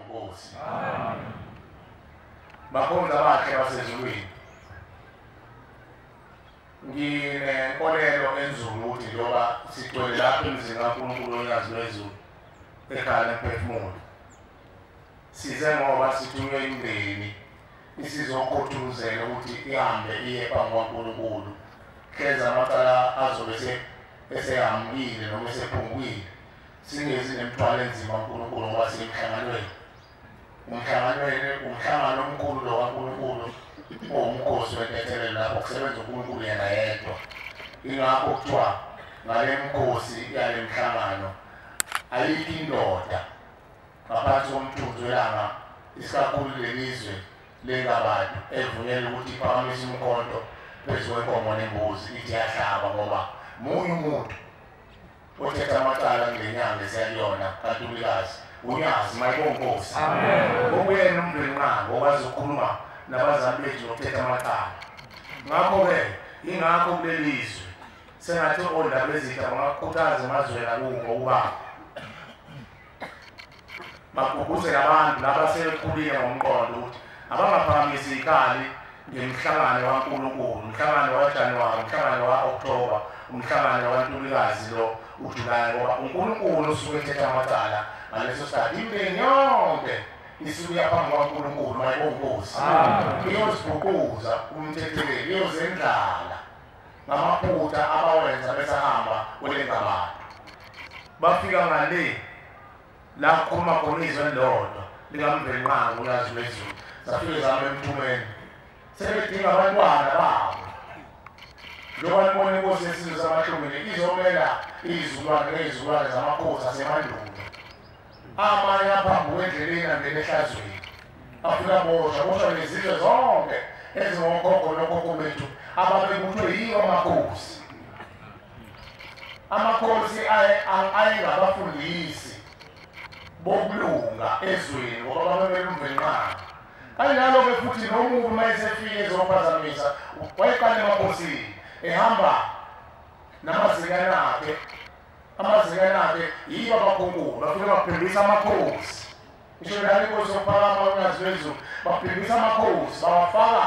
Nkosi. Bakhonza bakhe basezulwini. Nginenkolelo enzulu ukuthi njengoba sigcwele lapha emzini kaNkulunkulu onyazi lwezulu ekhaya lemphefumulo. Size ngoba sithunywe imindeni isizokhothuzela ukuthi ihambe iye phambi kaNkulunkulu. Khenza amacala azobe eseyamukile noma esephungwile. Singezi nemithwalo enzima kaNkulunkulu ngoba simhlanganweni. Umhlangano omkhulu lo kaNkulunkulu umkhosi wethethelelo lapho kusebenza uNkulunkulu yena yedwa. Ingakho kuthiwa ngale mkhosi yale mhlangano ayikho indoda ngaphansi komthunzi welanga isikakhulu lelizwe lengabantu evunyelwe ukuthi iphakamise umkhonto phezu kwenkomo nembuzi ithi yahlaba ngoba munye umuntu othetha amacala kule nyanga esiyayona kaNtulikazi unyazi mayibonkosi. Ngokuyena umndeni nqango okwazi ukukhuluma nabazali bethu nokuthetha amacala. Ngakho-ke ingakho kulelizwe sengathi ondaba ezitha bangakhuthaza emazweni akuwo ukuba bagqugquzele abantu laba sebekhulile ngomqondo ukuthi abangaphakamisi ikhali ngemhlangano kaNkulunkulu, umhlangano kaJanuwari, umhlangano ka-Okthoba, umhlangano kaNtulikazi lo uJulayi, ngoba uNkulunkulu usuke ethetha amacala ngaleso sikhathi. Imindeni yonke isuke yaphambi kaNkulunkulu mayibonkosi. Iyozibhukuza umthetheleli, iyozendlala ngamaphutha abawenza besahamba kulengabantu. Bafika ngale la kukhuluma khona izwi elilodwa likamveli nqango ulwazi lwezulu. Zafike zama emthumeni sebedinga abantwana babo. Njengoba nibona inkosi yesizwe samahlumile izomela izizukulwane ngezizukulwane zamakhosi asemandulo. Amanye aphambi kwendleleni angena ehlazweni afika boshwa nezizwe zonke ezingokhokho nokhokho bethu ababebuthwe yiwo amakhosi. Amakhosi ayengabafundisi bokulunga ezweni ngoba babemele umveli nqango. Kanjalo-ke futhi nomuntu uma esefike ezophazamisa wayeqala emakhosini ehamba namazingane akhe. Amazingane akhe yibo abakhunkulu bafike baphimbisa amakhosi. Isho lana inkosi yokuphakama unyazi lwezulu baphimbisa amakhosi bawafaka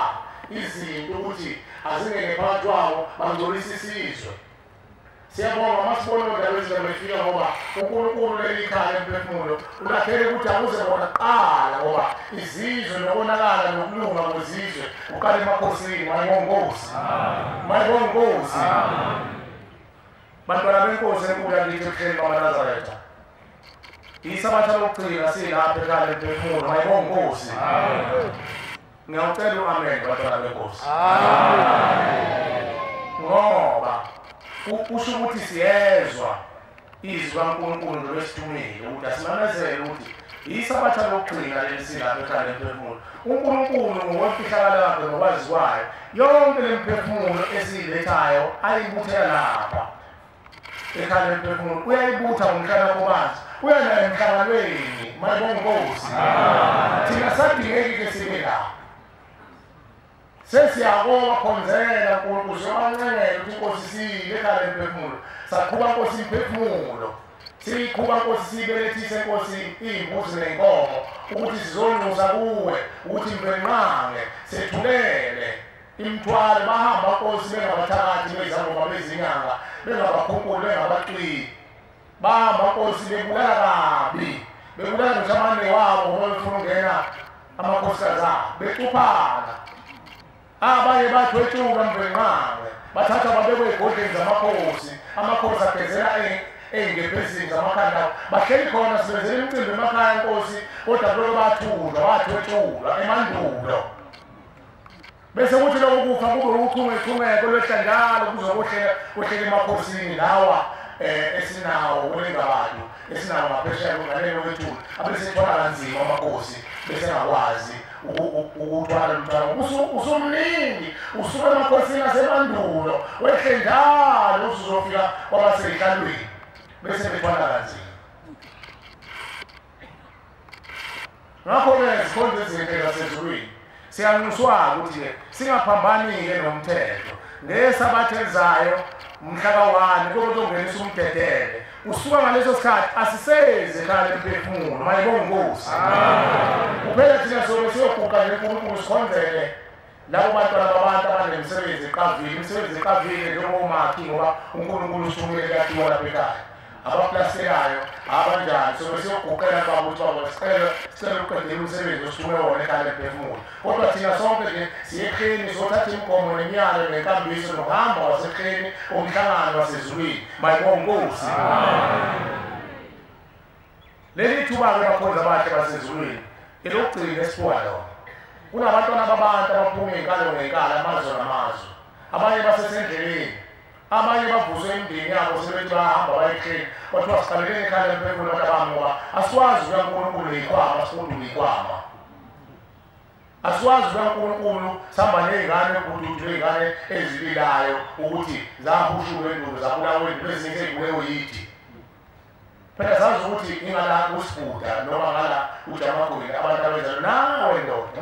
izinto ukuthi azingene phakathi kwabo bangcolisa isizwe. Siyabonga masibona indaba ezindaba efika ngoba uNkulunkulu leli khaya emphefumulo ulakhele ukuthi akuze bona kuqala ngoba izizwe nokonakala nokulunga kwezizwe uqala emakhosini. Mayibonkosi. Mayibonkosi. Bantwana benkosi enkulu yakithi ebuhleni bamaNazaretha. Isabatha lokugcina silapha ekhaya emphefumulo. Mayibonkosi. Ngiyacela u-amen bantwana benkosi. Ngoba kusho ukuthi siyezwa izwi kaNkulunkulu lwesithumile ukuthi asimamezele ukuthi isabatha lokugcina leli silapha ekhaya emphefumulo. uNkulunkulu ngokwefihlakalo yakhe nokwazi kwayo yonke le mphefumulo esiyilethayo ayibuthela lapha ekhaya lemphefumulo. Uyayibutha ngomhlana kubanzi uyanayo emhlanganweni. Mayibonkosi. Thina sadingeki-ke sibe lapha sesiyakoba khonzela uNkulunkulu siyobancengela ukuthi inkosi siyile ekhaya lemphefumulo. Saqhuba nkosi imphefumulo siyiqhuba nkosi siyibelethise nkosi iy'mbuzi ney'nkomo ukuthi sizonxusa kuwe ukuthi mveli nqange sethulele imithwalo. Bahamba nkosi bengabathakathi bezangoma bezinyanga bengabakhunkulu bengabacwili. Bahamba nkosi bebulala kabi bebulala ngisho amane wabo ngoba befuna ukungena amakhosikazi abo becuphana. Abanye bathwethuka mveli nqange bathatha babekwe ey'godleni zamakhosi. Amakhosi agezela ey'ngebhezini zamakhanda bahleli khona sibenzela imicimbi emakhaya nkosi kodwa kuloko bathulwa bathwethulwa emandulo. Bese kuthi lokho kufa kube uchungechungeko lwehla njalo kuzokohlela emakhosini lawa esinawo kulengabantu esinawo ngaphesheya kunganele kwethuna abesethwala kanzima amakhosi bese ngakwazi ukuthwala umthwalo. Usumningi usuke emakhosini asemandulo wehle njalo uzofika kwabasey'hlalweni bese bethwala kanzima. Ngakho-ke zikhonza izinto zasezulwini siyanxuswa ukuthi-ke singaphambani-ke nomthetho. Ngesabatha elizayo umhla ka-1 kuzongenisa umdedele usuka ngaleso sikhathi asiseze ekhaya lemphefumulo mayibonge Nkosi kuphela thina sobe siyoguqa nje uNkulunkulu sikhonzele labo bantwana babantu abanemisebenzi eqavile imisebenzi eqavile njengomakhi ngoba uNkulunkulu usumile kuyathiwa lapha ekhaya abaplastikayo abanjani sobe siyoguqela kwabo ukuthi sicela uqedela umsebenzi osuke wona ekhaya lemphefumulo kodwa thina sonke nje siyekheni sothatha imigomo nemiyalo nenkambiso nohamba wasekheni omhlangano wasezulwini mayibonge Nkosi leli thuba-ke bakhonza bakhe basezulwini elokugcina esipuwa lona kunabantwana babantu abaphuma iy'nkalo ngey'nkalo amazwe namazwe abanye basesendleleni abanye bavuswe imindeni yabo sebethi bahamba bayekheni bathiwa siqalekeni ekhaya lemphefumulo abantu abami ngoba asikwazi ukuya uNkulunkulu ney'khwama sifunde ngiy'khwama asikwazi ukuya uNkulunkulu sihamba ney'ngane ebhududu ney'ngane ezililayo ukuthi zahushuke endulo zabulawa endulo ezinye sey'bulewe yithi phela sazi ukuthi ingala usibhuda noma ngala ujamagwini abantu abenza nawe ndoda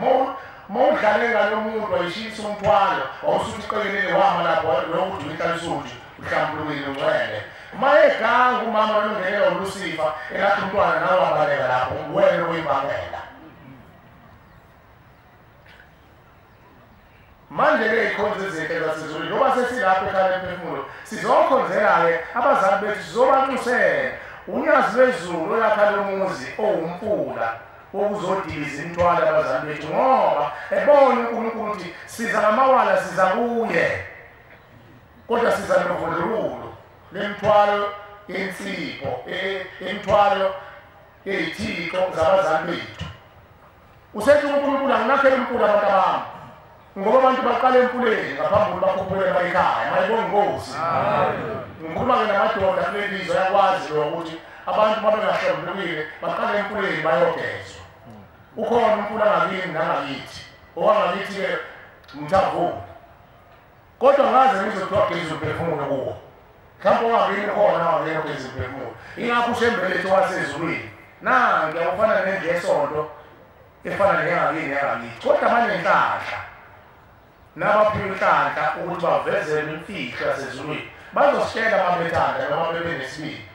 mawudlale ngalo muntu wayishisa umthwalo wawusuthi iqekelele wama lapho lokuthi uyihlalisuthu uhlambulukile ungcwele mayeganga umama longenela uLucifer elathi umntwana nawe wabaleka lapho wena oyimbangela manje-ke ikhonzo ezinhle zasezulwini ngoba sesilapho ekhaya lemphefumulo sizokhonzela-ke abazali bethu sizobanxusela unyazi lwezulu olakha lomuzi owumfula okuzodiliza imithwalo abazali bethu ngoba ebona uNkulunkulu ukuthi siza ngamawala siza kuye kodwa siza novundululo lemithwalo yensipho imithwalo yey'thixo zabazali bethu usethi uNkulunkulu anginakhele umfula abantu abami ngoba abantu baqala emfuleni ngaphambi kokuba bakhuphule emayikhaya mayibonge Nkosi ngikhuluma-ke namadoda kulelizwe ayakwazi lo ukuthi abantu babengahlambulukile baqala emfuleni bayogezwa ukhona umfula ngakini nangakithi owangakithi-ke mthavula kodwa ngaze ngizothiwa geza umphefumulo kuwo mhlawumbe ongakini khona ongakini ogeza umphefumulo ingakho ushembelethu wasezulwini nanke awufana nendlu yesonto efana neyangakini yangakithi kodwa banenhlanhla nabaphiwa inhlanhla ukuthi bavezele imfihlo yasezulwini bazositshela mabethanda noma bebenesibili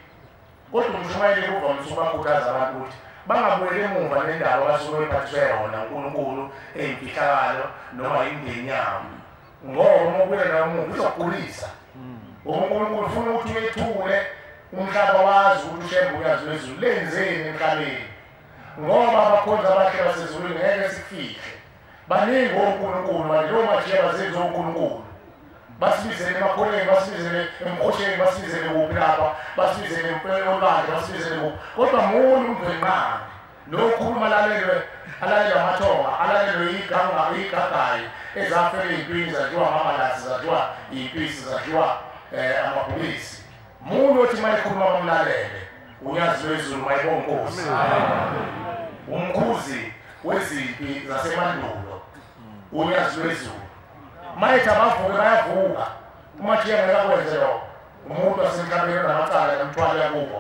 kodwa umshumayeli kuvamise ukubakhuthaza abantu ukuthi bangabuyeli emuva nendawo abasuke bephathiswe yona uNkulunkulu eyimfihlakalo noma imindeni yabo ngoba uma ubuyela nawo emuva uzokugulisa uNkulunkulu ufuna ukuthi uyethule umhlaba wazi ukuthi ushembe uyazi lwezulu lenzeni emhlabeni ngoba abakhonzi abahle basezulwini ngeke sikufihle baningi onkulunkulu manje lowo majiya bazenzi onkulunkulu basibizele emakhoneni basibizele emkhosheni basibizele kuphi lapha basibizele olwandle basibizele kuphi kodwa munye umdwenqane nokhuluma alalelwe amathonga alalelwe igagayi ezafele iy'mpini zadliwa amamalasi zadliwa iy'mpisi zadliwa amabhubisi munye othi uma ekhuluma bamlalele unyazi lwezulu mayibonge Nkosi umkhuzi wezimpi zasemandulo unyazi lwezulu mayethi abavuke bayavuka umajiya ngekakwenze lokho umuntu wasemhlabeni onamacala nemthwalo yakubo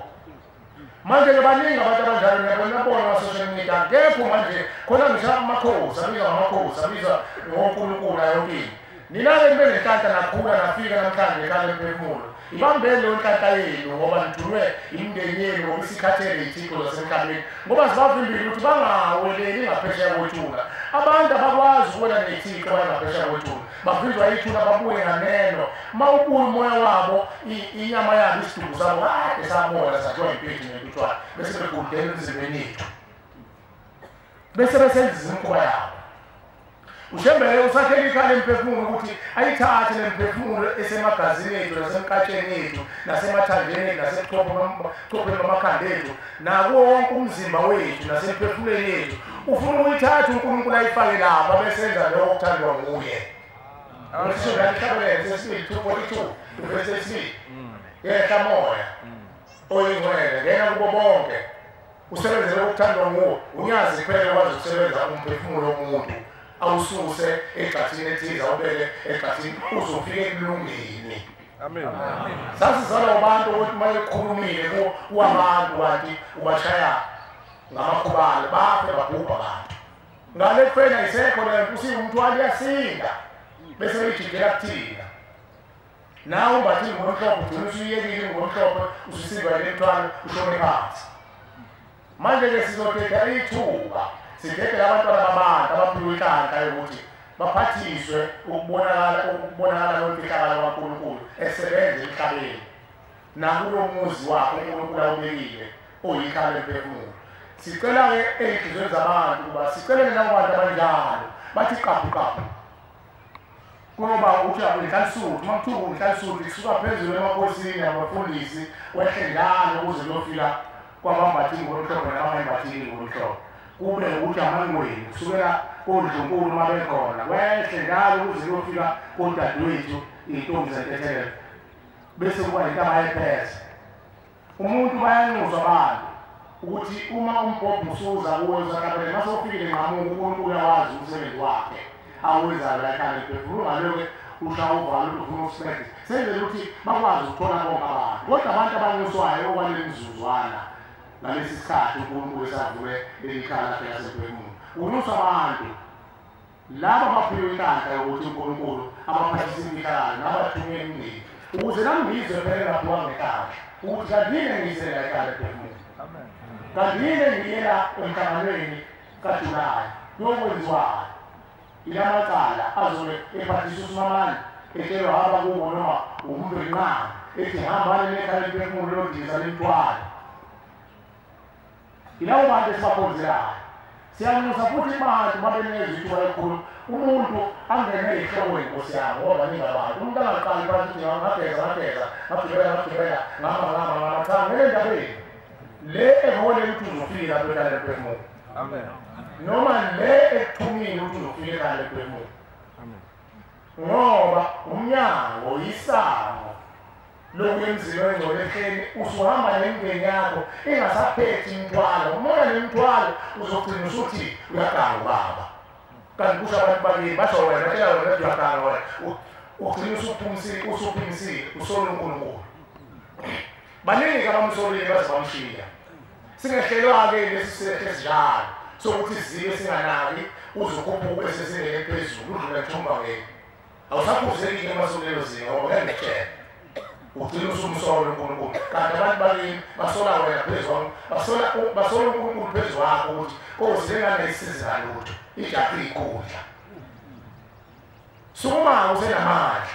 manje-ke baningi abantu abanjalo nabona ama-social media akekho manje khona ngisho amakhosi abizwa ngamakhosi abizwa ngonkulunkulu ayonkini nina-ke nibe nenhlanhla nakhula nafika namhlanje ekhaya lemphefumulo ibambeni leyo nhlanhla yenu ngoba nithunywe imindeni yenu ngoba isikhathele iy'thixo zasemhlabeni ngoba zibavimbile ukuthi bangaweleli ngaphesheya kwethuna abantu abakwazi ukuwela ney'thixo bangaphesheya kwethuna bavinjwa yithuna babuye nganeno ma ubuye umoya wabo inyama yabo isidumbu sabo kade samoya sathiwa impethu nentutshwana bese begudela emzimbeni yethu bese besenziza imikhuba yabo ushembele usakhele ikhaya lemphefumulo ukuthi ayithathe lemphefumulo esemagazini ethu nasemkatsheni ethu nasemathanjeni ethu nasebuchopheni bamakhanda ethu nakuwo wonke umzimba wethu nasemphefumulweni yethu ufuna ukuyithatha uNkulunkulu ayifake lapha besenza lokho okuthandwa nguye sesibili 2:42 verse 6 yehla moya oyingcwele ngena kubo bonke usebenzele ukuthandwa nguwe unyazi kuphela kwazi ukusebenza umphefumulo womuntu awususe egxathini ethize awubeke egxathini uzofika ekulungeni amen sasizalwa abantu ukuthi uma ekhulumile kuwabantu kanti ubashaya ngamakhubalo bafe babhubha abantu ngale kufena isekho lento usiye umthwalo yasinda bese bejikela kuthina nawe umbathi ngomhlophe ugcina usuyekile ngomhlophe ususiva le mthwalo ushone phansi. Manje-ke sizothetha ithuba sithethele abantwana babantu abaphiwe inhlanhla yokuthi baphathiswe ukubonakala kwemfihlakalo kaNkulunkulu esebenza emhlabeni nakulo muzi wakhe uNkulunkulu awubekile oyikhala lemphefumulo. Sicela-ke ey'nhliziyweni zabantu ukuba sicelele labo bantu abanjalo bathi qaphu ngoba uthi inhlalisuthi uma kuthiwa inhlalisuthi kusuka phezulu emakhosini abafundisi wehle njalo ukuze kuyofika kwabambathile ngomhlophe nabangambathile ngomhlophe. Kube ukuthi amangweni kusukela koNdlunkulu uma bekhona wehle njalo ukuze kuyofika kodadewethu iy'ntombi zentethelelo bese kuba yintaba yepheza. Umuntu bayanxuswa abantu ukuthi uma umbhobho usuza kuwe usakabele mase ufikile nqamuka uNkulunkulu uyawazi umsebenzi wakhe awenzayo la ekhaya lemphefumulo. Ngaloke ushawuvalo ufuna usincede senzele ukuthi bakwazi ukuthola bonke abantu. Kodwa abantu abanxuswayo okwale mzuzwana ngalesi sikhathi uNkulunkulu esavule leli khala lakhe lasemphefumulo unxusa abantu laba abaphiwe inhlanhla yokuthi uNkulunkulu abaphathisa imfihlakalo nabathumela imindeni ukuze nami ngizwe phela ngaphiwa ngekhaya ukuthi kanti yini engiyise la ekhaya lemphefumulo. Kanti yini engiyela emhlanganweni kaJulayi yokwenziwayo ilamacala azobe ephathisa uSimamani etshelwa hamba kubo noma uMbengqanga ethi hambani nekhaya lemphefumulo lodiliza lemthwalo. Ilawo bantu esibakhonzelayo siyanxusa futhi abantu babeneza ithuba elikhulu umuntu angene ehloko inkosi yabo ngoba ningabantu umuntu angaqali phansi ukuthi ngageza ngagibela ngama cha ngele ndabeni le ehole ukuthi uzofika lapho ekhaya lemphefumulo. Amen. Noma le ekuthumile ukuthi uzofika ekhaya lemphefumulo. Amen. Ngoba umnyango yisango lokwenziwa engcweleni usuhamba nemindeni yakho ingasaphethi imithwalo. Umoya nemithwalo uzogcina usuthi uyaganga ubaba. Kanti kusho abantu bakini basho wena tshela wena uyaganga wena ugcina usuphimisile usola uNkulunkulu. Baningi abamsolile baze bamshiya. Singehlelwa-ke lesi sihle sinjalo sokuthi sizibe singanaki uzokhuphuka esesingene phezulu udlule thumba ngeke awusaphuzekile emasolelo zinga ngoba ngeke ngitshela ugcina usumsola uNkulunkulu. Kanti abantu bakini basola wena phezulu basola uNkulunkulu phezu wakho ukuthi kozingane isiza lutho ijabu ikudla suma usenamandla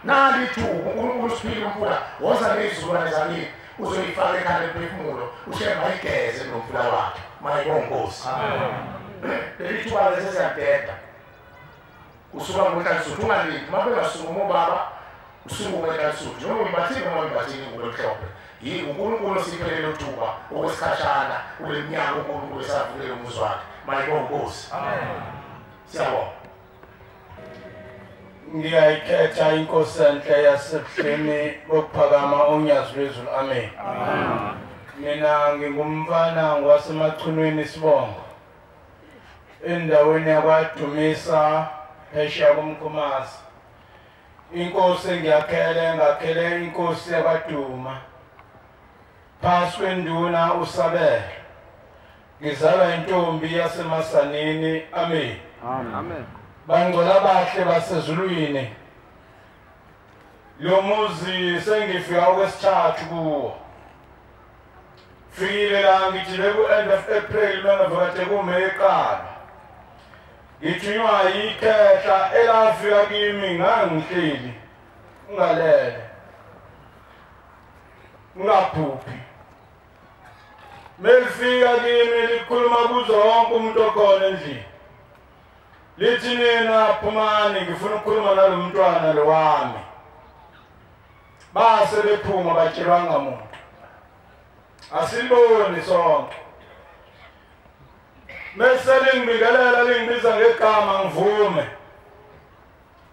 nali ithuba uNkulunkulu usiphile umfula woza nezizulwane zakini uzoyifaka ekhaya lemphefumulo ushemba igeze nomfula wakhe mayibonkosi. Leli thuba lesi siyadeda usuka ngoNhlanhla ungalindi mabe basukuma ubaba usukume eNhlanhla noma uyibathile noma uyibathile ngomhlophe yini uNkulunkulu siphelele uthuba okwesikhashana kule minyaka uNkulunkulu esavulele umuzi wakhe mayibonkosi. Siyabonga. Ngiyayikhetha inkosi enhle yasebuhleni bokuphakama onyazi lwezulu. Amen. Mina ngingumfana ngwasemachunweni Sibongo endaweni yakwaDumisa phesheya komkhomazi. Inkosi ngakhele inkosi yakwaDuma phansi kwenduna uSabele. Ngizalwa intombi yasemasanini. Amen. Amen. Bangcola bahle basezulwini lo muzi sengifika okwesithathu kuwo. Fikile la ngithi leku end of April mangavakathe kuMeqala ngithinywa yikhehla elafika kimi ngangihleli ungalele ungaphuphi. Melifika kimi likhuluma kuzo wonke umuntu okhona endlini lithi nina phumani ngifuna ukukhuluma nalo mntwana lo wami. Base bephuma batshelwa ngamuntu asiliboni sonke. Mese lingibikelela lingibiza ngegama ngivume.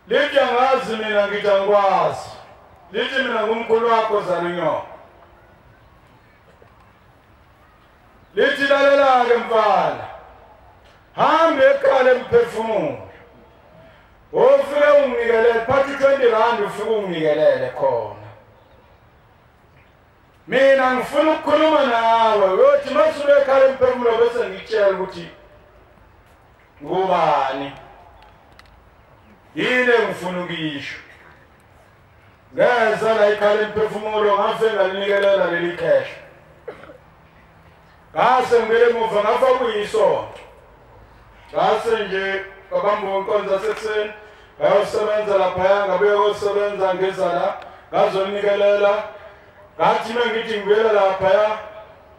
Lithi angazi mina ngithi angikwazi. Lithi mina ngumkhulu wakho Zalinyoko. Lithi lalela-ke mfana hambe ekhaya lemphefumulo ofike ungikelele phathi 20 rand ufike ungikelele khona. Mina ngifuna ukukhuluma nawe uyothi masuke ekhaya lemphefumulo bese ngitshela ukuthi ngubani yini engifuna ukisho. ngeza la ikhala imphefumulo ngafe ngalinikelela leli cash ngase ngibele emuva ngafa kuyisonto ngase nje kabamba inkonzo sekuseni ngayosebenza laphaya ngabuye kosebenza ngezala ngazonikelela ngathi mengithi ngibuyela laphaya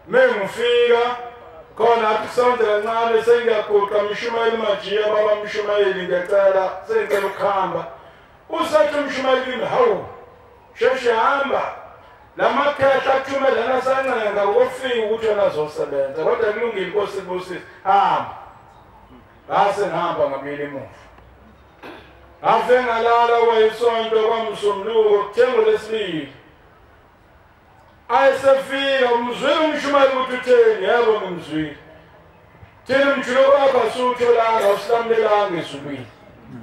mengifika khona athi kusonde kancane sengiyaguqa mshumayeli majiya baba mshumayeli ngiyacela sengicela ukuhamba usathi umshumayeli kimi hawu sheshe hamba lamakhehla athumela nasancenga ukufika ukuthi wena azosebenza kodwa kulungile Nkosi kubusisa hamba ngase ngihamba ngabili emuva ave ngalala kwayisonto kwamsumluko kuthengo lesibili ayesefika umzwile umshumayeli ukuthi utheni yebo ngimzwile thina umjulo wakho asutholanga usilamlelanga ezulwini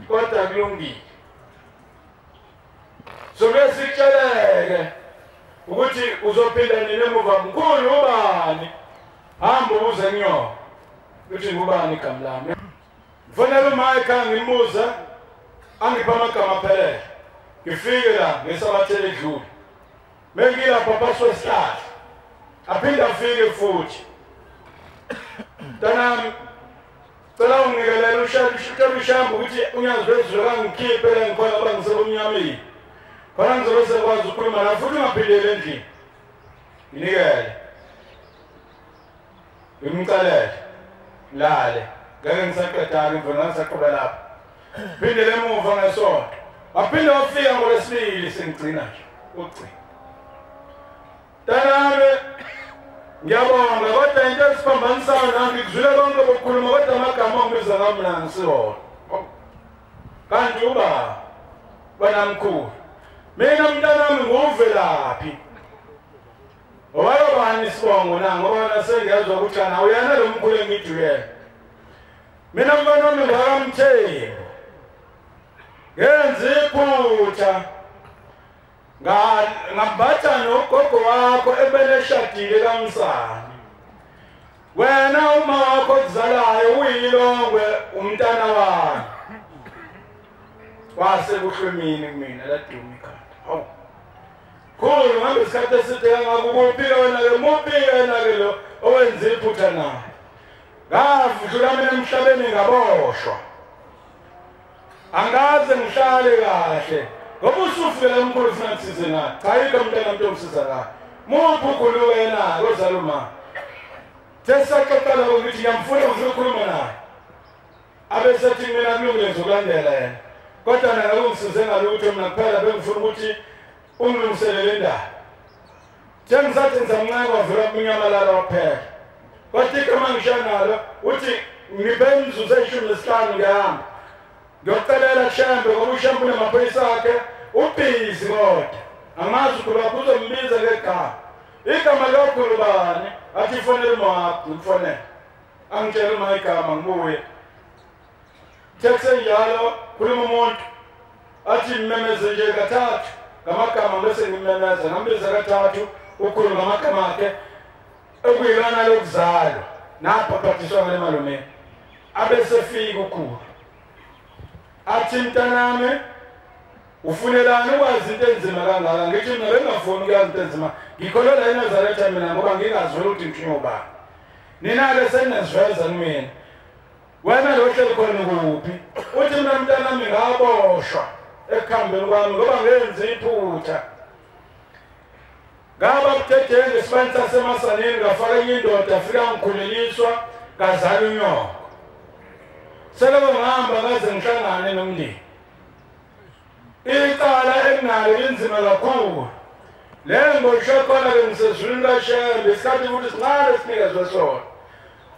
kodwa kulungile so besitsheleke ukuthi uzophinda nini emuva mkhulu ubani hamba ubuze nyoka uthi ngubani igama lami mfanele uMike ngimbuza angipha amagama phelele ngifike la ngesabathele edlule mengila papa swesihlahla aphinda afike futhi tanami cela ungikelele ushamba ukuthi unyazi wezulu kangikhiphe la ngikhona ngoba ngisebumnyameni khona ngizobe sekwazi ukukhuluma nawe futhi ungaphindele endlini inikele ngimcalele lale ngeke ngisaqedana imvula ngisaqhubeka lapha phindele emuva ngesonto waphinde wafika ngolesibili sengigcina nje ugcina tanami ngiyabonga kodwa into esiphambanisayo nami ngikuzwile konke bokukhuluma kodwa amagama ongibiza ngami mina ngisiwona kanti uba banamkhulu mina mntanami nguvelaphi owayobani isibongo na ngoba nasengiyazwa ukuthi ana uyana lo mkhulu engijuyela mina mfana wami ngakamthembu ngenza iphutha ngabatha nogogo wakho ebeleshadile kaMsani wena uma wakho kuzalayo uyilongwe umntana wami wase kuhlwemini kumina laduma ikhanda hawu khulu ngabe isikhathi eside ngakukuphi wena ke muphi wena ke lo owenza iphutha naye ngavudlula mina emhlabeni ngaboshwa angaze ngihlale kahle ngoba usufike lemkhulu funa kusize naye cha yikho mntana mntu omsiza naye muphi ukhulu wena kozaluma tesaqala ukuthi ngiyamfuna ukukhuluma naye abesethi mina kulungile ngizokulandela yena kodwa nana ungisize ngalutho mina kuphela bengifuna ukuthi ungilungiselele indaba njengisathi ngizamncane kwavela kumnyamalala waphela kodwa igama ngishanalo uthi ngiphe imizuzu e15 ngihamba ngiyocelela shambe ngoba ushambe unamaphoyisa akhe ubhizi kodwa amazi ukuba kuzombiza ngegama igama lokhulu bani athi ifonele mwakho ngifonele angitshela uma igama ngibuye njalo khuluma umuntu athi mmemeze nje kathathu ngamagama bese ngimemeza ngambiza kathathu ukhulu ngamagama akhe ekuyilana lokuzalwa napha phathiswa ngale malume abesefika ukhulu athi mntanami ufunelani ukwazi into enzima kangaka ngithi mina bengafuni ukuyazi into enzima ngikholela eNazaretha mina ngoba ngingazwela ukuthi ngithunywa ubani nina-ke senaziveza kumina wena lo hleli khona kuphi uthi mina mntanami ngaboshwa ekuhambeni kwami ngoba ngenza iphutha ngaba buthethenge esibani sasemasaneni ngafaka enye indoda afika ngikhuleliswa ngazala unyoko seloko ngihamba ngaze ngihlangane nomndeni icala enginalo linzima kakhulu le ngosho khona-ke ngisezulwini kaShembe isikhathi futhi sincane sinikezwe sona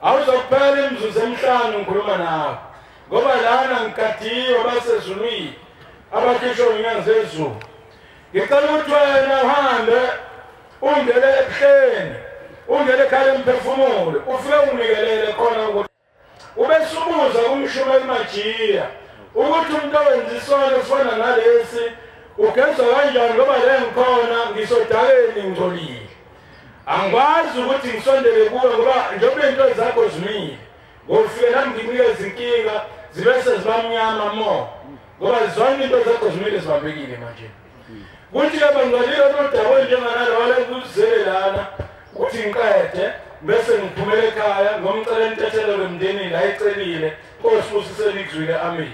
awuzokuphela imizuzu emihlanu ngikhuluma nawe ngoba lana ngikadiwe basezulwini abakhishwa inyanga zezulu ngicela ukuthi wena uhambe ungele ebuhleni ungele ekhaya emphefumulo ufike unginikelele khona ukuthi ubesumuza kumshumeli majiya ukuthi umuntu owenza isono esifana nalesi ugezwa kanjani ngoba le ngikhona ngisodakeni ngingcolile angikwazi ukuthi ngisondele kuwe ngoba njengoba into zakho zimile ngofike nami nginikeza inkinga zibe sezibamnyama mo ngoba zonke into zakho zimile zibambekile manje kuthi ke bangalila nodaba njenganalo wale kuzelelana ukuthi ngiqede bese ngiphumela ekhaya ngomcela intethelo lemndeni la icelile Nkosi usisele ikuzwile amen